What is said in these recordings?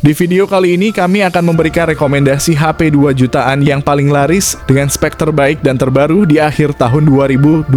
Di video kali ini kami akan memberikan rekomendasi HP 2 jutaan yang paling laris dengan spek terbaik dan terbaru di akhir tahun 2024.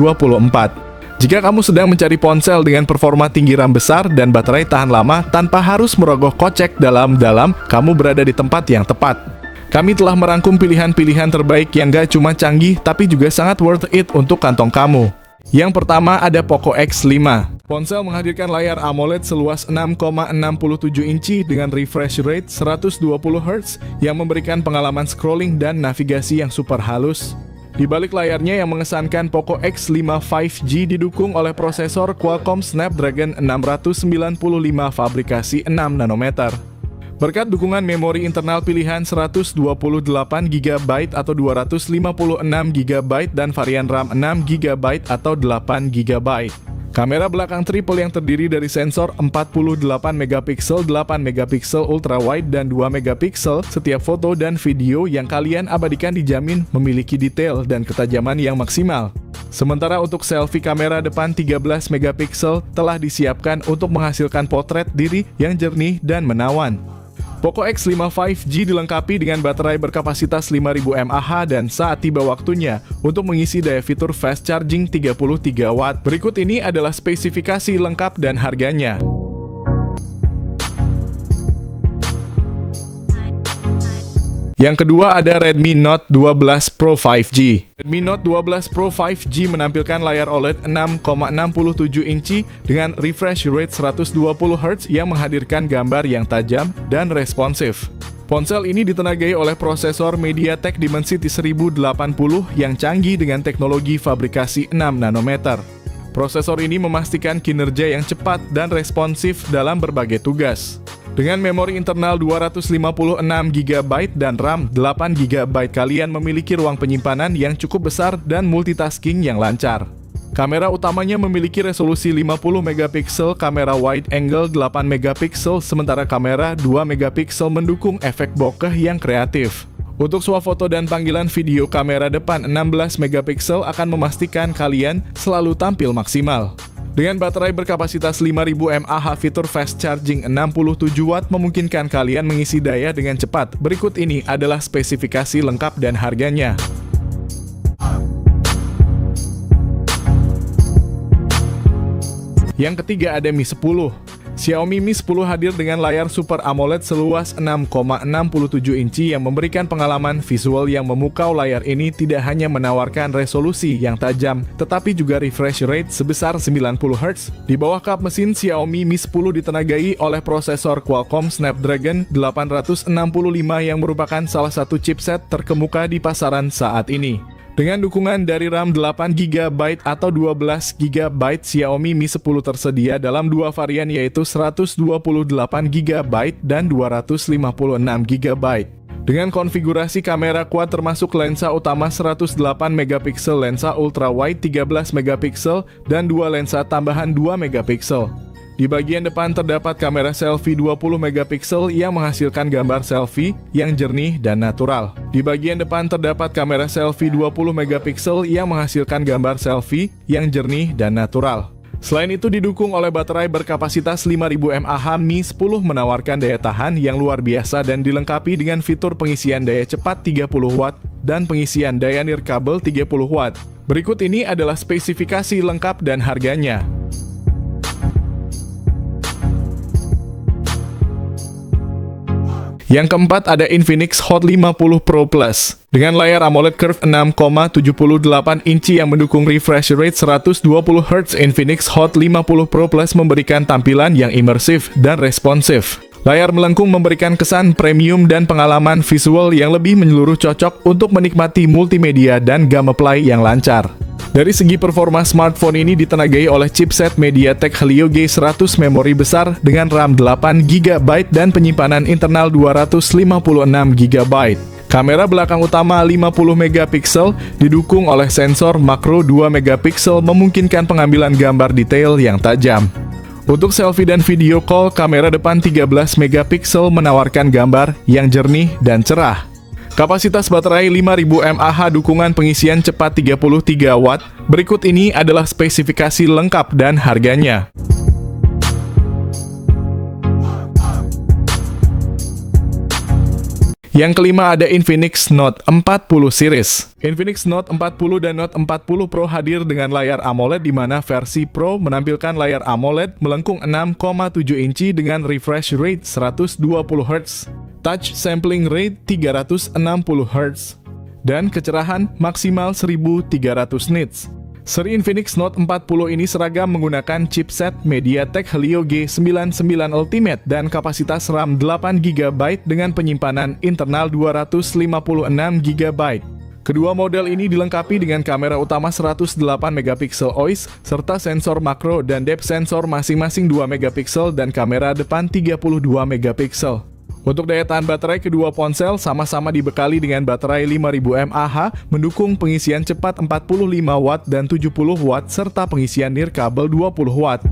Jika kamu sedang mencari ponsel dengan performa tinggi RAM besar dan baterai tahan lama tanpa harus merogoh kocek dalam-dalam, kamu berada di tempat yang tepat. Kami telah merangkum pilihan-pilihan terbaik yang gak cuma canggih tapi juga sangat worth it untuk kantong kamu. Yang pertama ada Poco X5. Ponsel menghadirkan layar AMOLED seluas 6,67 inci dengan refresh rate 120Hz yang memberikan pengalaman scrolling dan navigasi yang super halus. Di balik layarnya yang mengesankan, Poco X5 5G didukung oleh prosesor Qualcomm Snapdragon 695 fabrikasi 6 nanometer. Berkat dukungan memori internal pilihan 128GB atau 256GB dan varian RAM 6GB atau 8GB. Kamera belakang triple yang terdiri dari sensor 48MP, 8MP ultra wide dan 2MP. Setiap foto dan video yang kalian abadikan dijamin memiliki detail dan ketajaman yang maksimal. Sementara untuk selfie, kamera depan 13MP telah disiapkan untuk menghasilkan potret diri yang jernih dan menawan. Poco X5 5G dilengkapi dengan baterai berkapasitas 5000 mAh dan saat tiba waktunya untuk mengisi daya fitur fast charging 33W. Berikut ini adalah spesifikasi lengkap dan harganya. Yang kedua ada Redmi Note 12 Pro 5G. Redmi Note 12 Pro 5G menampilkan layar OLED 6,67 inci dengan refresh rate 120Hz yang menghadirkan gambar yang tajam dan responsif. Ponsel ini ditenagai oleh prosesor MediaTek Dimensity 1080 yang canggih dengan teknologi fabrikasi 6 nanometer. Prosesor ini memastikan kinerja yang cepat dan responsif dalam berbagai tugas. Dengan memori internal 256GB dan RAM 8GB, kalian memiliki ruang penyimpanan yang cukup besar dan multitasking yang lancar. Kamera utamanya memiliki resolusi 50MP, kamera wide angle 8MP, sementara kamera 2MP mendukung efek bokeh yang kreatif. Untuk swafoto dan panggilan video, kamera depan 16MP akan memastikan kalian selalu tampil maksimal. Dengan baterai berkapasitas 5000 mAh, fitur fast charging 67W memungkinkan kalian mengisi daya dengan cepat. Berikut ini adalah spesifikasi lengkap dan harganya. Yang ketiga ada Mi 10. Xiaomi Mi 10 hadir dengan layar Super AMOLED seluas 6,67 inci yang memberikan pengalaman visual yang memukau. Layar ini tidak hanya menawarkan resolusi yang tajam, tetapi juga refresh rate sebesar 90Hz. Di bawah kap mesin, Xiaomi Mi 10 ditenagai oleh prosesor Qualcomm Snapdragon 865 yang merupakan salah satu chipset terkemuka di pasaran saat ini. Dengan dukungan dari RAM 8GB atau 12GB, Xiaomi Mi 10 tersedia dalam dua varian yaitu 128GB dan 256GB. Dengan konfigurasi kamera quad termasuk lensa utama 108MP, lensa ultra wide 13MP, dan dua lensa tambahan 2MP. Di bagian depan terdapat kamera selfie 20MP yang menghasilkan gambar selfie yang jernih dan natural. Di bagian depan terdapat kamera selfie 20MP yang menghasilkan gambar selfie yang jernih dan natural. Selain itu didukung oleh baterai berkapasitas 5000 mAh, Mi 10 menawarkan daya tahan yang luar biasa dan dilengkapi dengan fitur pengisian daya cepat 30W dan pengisian daya nirkabel 30W. Berikut ini adalah spesifikasi lengkap dan harganya. Yang keempat ada Infinix Hot 50 Pro Plus. Dengan layar AMOLED Curve 6,78 inci yang mendukung refresh rate 120Hz, Infinix Hot 50 Pro Plus memberikan tampilan yang imersif dan responsif. Layar melengkung memberikan kesan premium dan pengalaman visual yang lebih menyeluruh, cocok untuk menikmati multimedia dan gameplay yang lancar. Dari segi performa, smartphone ini ditenagai oleh chipset MediaTek Helio G100, memori besar dengan RAM 8GB dan penyimpanan internal 256GB. Kamera belakang utama 50MP didukung oleh sensor makro 2MP memungkinkan pengambilan gambar detail yang tajam. Untuk selfie dan video call, kamera depan 13MP menawarkan gambar yang jernih dan cerah. Kapasitas baterai 5000 mAh, dukungan pengisian cepat 33W. Berikut ini adalah spesifikasi lengkap dan harganya. Yang kelima ada Infinix Note 40 series. Infinix Note 40 dan Note 40 Pro hadir dengan layar AMOLED di mana versi Pro menampilkan layar AMOLED melengkung 6,7 inci dengan refresh rate 120 Hz, touch sampling rate 360 Hz, dan kecerahan maksimal 1300 nits. Seri Infinix Note 40 ini seragam menggunakan chipset MediaTek Helio G99 Ultimate dan kapasitas RAM 8GB dengan penyimpanan internal 256GB. Kedua model ini dilengkapi dengan kamera utama 108MP OIS serta sensor makro dan depth sensor masing-masing 2MP dan kamera depan 32MP. Untuk daya tahan baterai, kedua ponsel sama-sama dibekali dengan baterai 5000 mAh, mendukung pengisian cepat 45 Watt dan 70 Watt, serta pengisian nirkabel 20 Watt.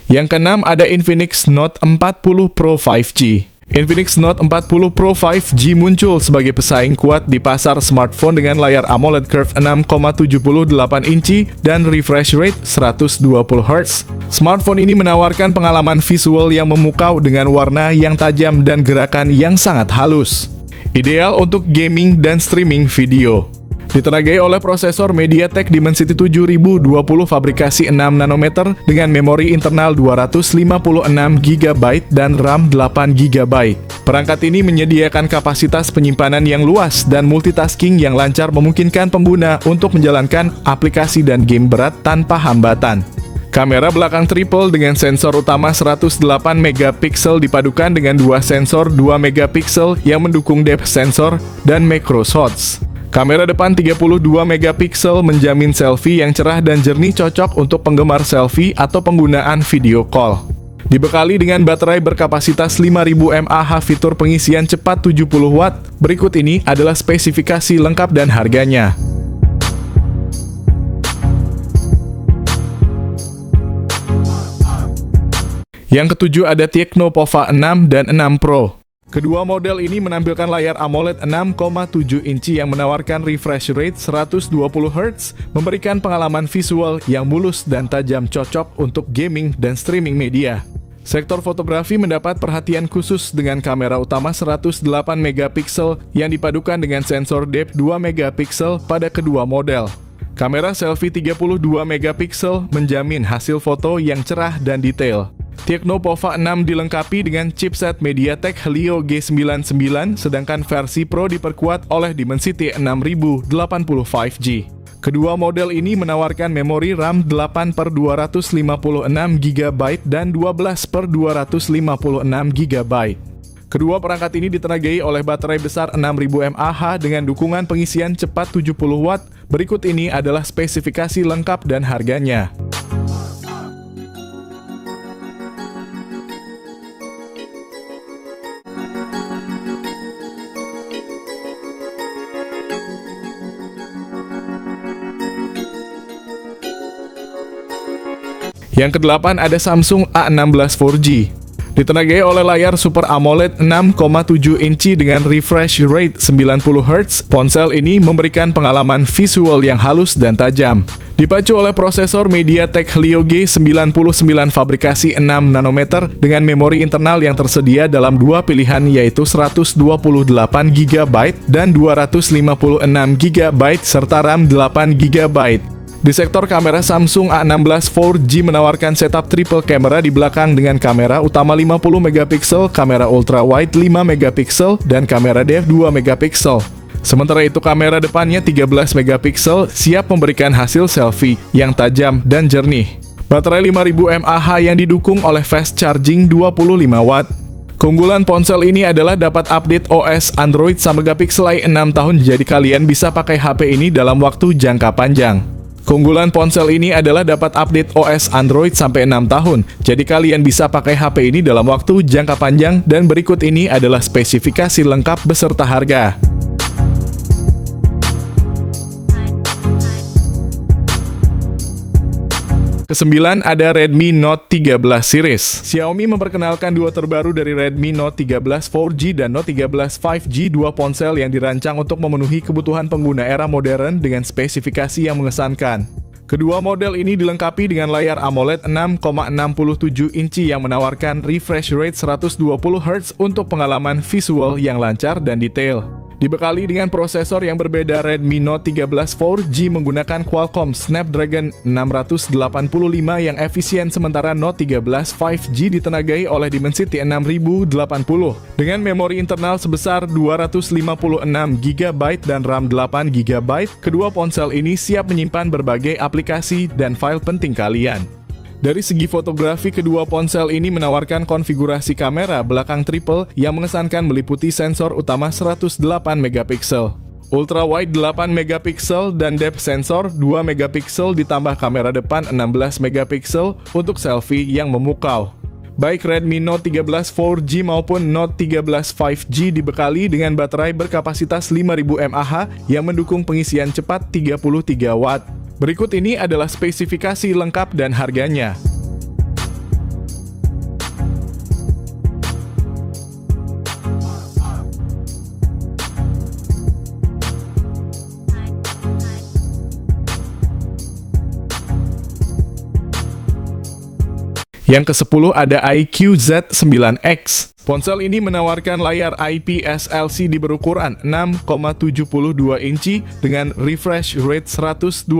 Yang keenam ada Infinix Note 40 Pro 5G. Infinix Note 40 Pro 5G muncul sebagai pesaing kuat di pasar smartphone dengan layar AMOLED Curve 6,78 inci dan refresh rate 120 Hz. Smartphone ini menawarkan pengalaman visual yang memukau dengan warna yang tajam dan gerakan yang sangat halus. Ideal untuk gaming dan streaming video. Ditenagai oleh prosesor MediaTek Dimensity 7020 fabrikasi 6 nanometer dengan memori internal 256GB dan RAM 8GB. Perangkat ini menyediakan kapasitas penyimpanan yang luas dan multitasking yang lancar, memungkinkan pengguna untuk menjalankan aplikasi dan game berat tanpa hambatan. Kamera belakang triple dengan sensor utama 108MP dipadukan dengan dua sensor 2MP yang mendukung depth sensor dan macro shots. Kamera depan 32MP menjamin selfie yang cerah dan jernih, cocok untuk penggemar selfie atau penggunaan video call. Dibekali dengan baterai berkapasitas 5000 mAh, fitur pengisian cepat 70 Watt. Berikut ini adalah spesifikasi lengkap dan harganya. Yang ketujuh ada Tecno Pova 6 dan 6 Pro. Kedua model ini menampilkan layar AMOLED 6,7 inci yang menawarkan refresh rate 120 Hz, memberikan pengalaman visual yang mulus dan tajam, cocok untuk gaming dan streaming media. Sektor fotografi mendapat perhatian khusus dengan kamera utama 108MP yang dipadukan dengan sensor depth 2MP pada kedua model. Kamera selfie 32MP menjamin hasil foto yang cerah dan detail. Tecno Pova 6 dilengkapi dengan chipset MediaTek Helio G99, sedangkan versi Pro diperkuat oleh Dimensity 6080 5G. Kedua model ini menawarkan memori RAM 8/256GB dan 12/256GB. Kedua perangkat ini ditenagai oleh baterai besar 6000 mAh dengan dukungan pengisian cepat 70 Watt. Berikut ini adalah spesifikasi lengkap dan harganya. Yang kedelapan ada Samsung A16 4G. Ditenagai oleh layar Super AMOLED 6,7 inci dengan refresh rate 90 Hz, ponsel ini memberikan pengalaman visual yang halus dan tajam. Dipacu oleh prosesor MediaTek Helio G99 fabrikasi 6 nanometer dengan memori internal yang tersedia dalam dua pilihan, yaitu 128GB dan 256GB serta RAM 8GB. Di sektor kamera, Samsung A16 4G menawarkan setup triple kamera di belakang dengan kamera utama 50MP, kamera ultrawide 5MP, dan kamera depth 2MP. Sementara itu kamera depannya 13MP, siap memberikan hasil selfie yang tajam dan jernih. Baterai 5000 mAh yang didukung oleh fast charging 25 Watt. Keunggulan ponsel ini adalah dapat update OS Android sampai Pixel 6 tahun, jadi kalian bisa pakai HP ini dalam waktu jangka panjang. Keunggulan ponsel ini adalah dapat update OS Android sampai 6 tahun, jadi kalian bisa pakai HP ini dalam waktu jangka panjang, dan berikut ini adalah spesifikasi lengkap beserta harga. Kesembilan ada Redmi Note 13 series. Xiaomi memperkenalkan duo terbaru dari Redmi Note 13 4G dan Note 13 5G, dua ponsel yang dirancang untuk memenuhi kebutuhan pengguna era modern dengan spesifikasi yang mengesankan. Kedua model ini dilengkapi dengan layar AMOLED 6,67 inci yang menawarkan refresh rate 120 Hz untuk pengalaman visual yang lancar dan detail. Dibekali dengan prosesor yang berbeda, Redmi Note 13 4G menggunakan Qualcomm Snapdragon 685 yang efisien, sementara Note 13 5G ditenagai oleh Dimensity 6080 dengan memori internal sebesar 256GB dan RAM 8GB. Kedua ponsel ini siap menyimpan berbagai aplikasi dan file penting kalian. Dari segi fotografi, kedua ponsel ini menawarkan konfigurasi kamera belakang triple yang mengesankan meliputi sensor utama 108 megapiksel, ultra wide 8 megapiksel dan depth sensor 2 megapiksel ditambah kamera depan 16 megapiksel untuk selfie yang memukau. Baik Redmi Note 13 4G maupun Note 13 5G dibekali dengan baterai berkapasitas 5000 mAh yang mendukung pengisian cepat 33 Watt. Berikut ini adalah spesifikasi lengkap dan harganya. Yang ke-10 ada iQOO Z9X. Ponsel ini menawarkan layar IPS LCD berukuran 6,72 inci dengan refresh rate 120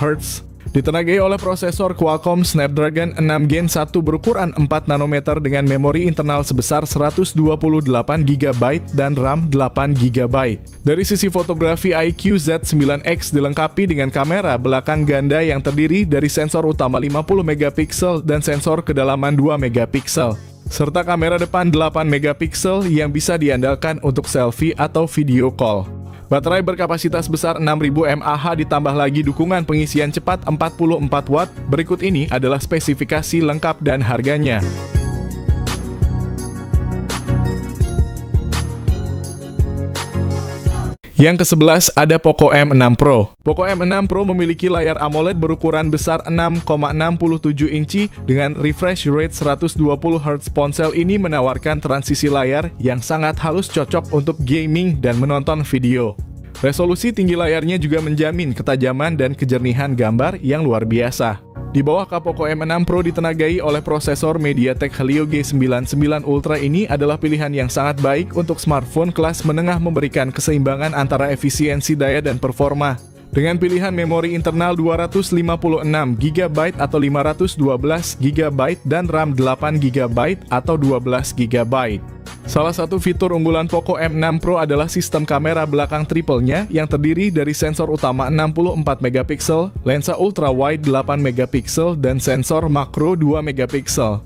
Hz. Ditenagai oleh prosesor Qualcomm Snapdragon 6 Gen 1 berukuran 4 nanometer dengan memori internal sebesar 128GB dan RAM 8GB. Dari sisi fotografi, iQOO Z9X dilengkapi dengan kamera belakang ganda yang terdiri dari sensor utama 50 megapiksel dan sensor kedalaman 2 megapiksel, serta kamera depan 8 megapiksel yang bisa diandalkan untuk selfie atau video call. Baterai berkapasitas besar 6000 mAh ditambah lagi dukungan pengisian cepat 44 Watt. Berikut ini adalah spesifikasi lengkap dan harganya. Yang ke-11 ada Poco M6 Pro. Poco M6 Pro memiliki layar AMOLED berukuran besar 6,67 inci dengan refresh rate 120 Hz. Ponsel ini menawarkan transisi layar yang sangat halus, cocok untuk gaming dan menonton video. Resolusi tinggi layarnya juga menjamin ketajaman dan kejernihan gambar yang luar biasa. Di bawah Poco M6 Pro ditenagai oleh prosesor MediaTek Helio G99 Ultra. Ini adalah pilihan yang sangat baik untuk smartphone kelas menengah, memberikan keseimbangan antara efisiensi daya dan performa. Dengan pilihan memori internal 256GB atau 512GB dan RAM 8GB atau 12GB. Salah satu fitur unggulan Poco M6 Pro adalah sistem kamera belakang triple-nya yang terdiri dari sensor utama 64 megapiksel, lensa ultra wide 8 megapiksel dan sensor makro 2 megapiksel.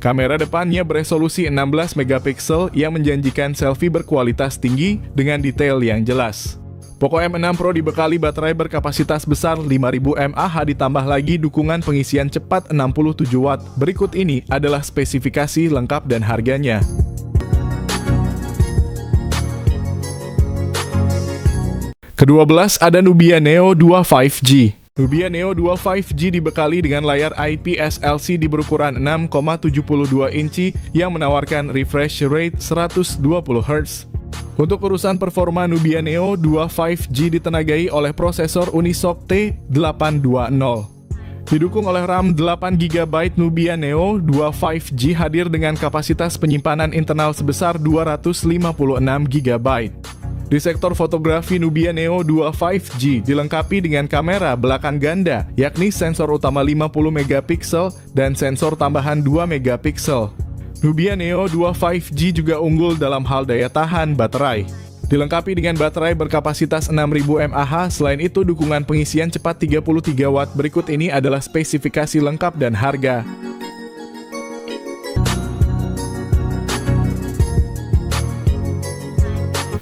Kamera depannya beresolusi 16 megapiksel yang menjanjikan selfie berkualitas tinggi dengan detail yang jelas. Poco M6 Pro dibekali baterai berkapasitas besar 5000 mAh ditambah lagi dukungan pengisian cepat 67 Watt. Berikut ini adalah spesifikasi lengkap dan harganya. Ke-12 ada Nubia Neo 2 5G. Nubia Neo 2 5G dibekali dengan layar IPS LCD berukuran 6,72 inci yang menawarkan refresh rate 120 Hz. Untuk urusan performa, Nubia Neo 2 5G ditenagai oleh prosesor Unisoc T820. Didukung oleh RAM 8GB, Nubia Neo 2 5G hadir dengan kapasitas penyimpanan internal sebesar 256GB. Di sektor fotografi, Nubia Neo 2 5G dilengkapi dengan kamera belakang ganda, yakni sensor utama 50 megapiksel dan sensor tambahan 2 megapiksel. Nubia Neo 2 5G juga unggul dalam hal daya tahan baterai. Dilengkapi dengan baterai berkapasitas 6000 mAh, selain itu dukungan pengisian cepat 33 Watt. Berikut ini adalah spesifikasi lengkap dan harga.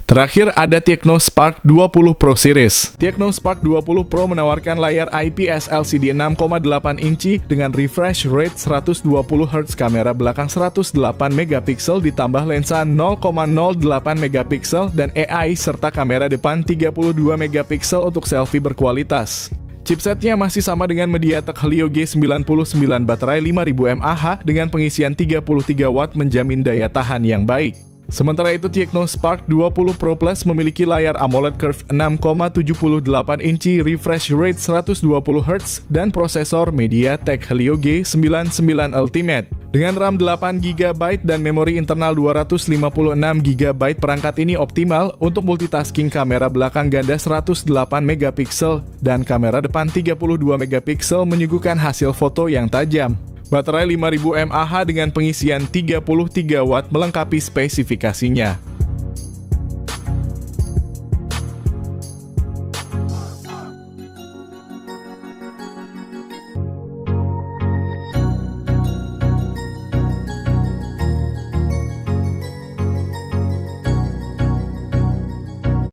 Terakhir ada Tecno Spark 20 Pro Series. Tecno Spark 20 Pro menawarkan layar IPS LCD 6,8 inci dengan refresh rate 120 Hz, kamera belakang 108 megapiksel ditambah lensa 0,08 megapiksel dan AI serta kamera depan 32 megapiksel untuk selfie berkualitas. Chipsetnya masih sama dengan MediaTek Helio G99, baterai 5000 mAh dengan pengisian 33 watt menjamin daya tahan yang baik. Sementara itu, Tecno Spark 20 Pro Plus memiliki layar AMOLED Curve 6,78 inci, refresh rate 120Hz, dan prosesor MediaTek Helio G99 Ultimate. Dengan RAM 8GB dan memori internal 256GB, perangkat ini optimal untuk multitasking. Kamera belakang ganda 108MP dan kamera depan 32MP menyuguhkan hasil foto yang tajam. Baterai 5000 mAh dengan pengisian 33 watt melengkapi spesifikasinya.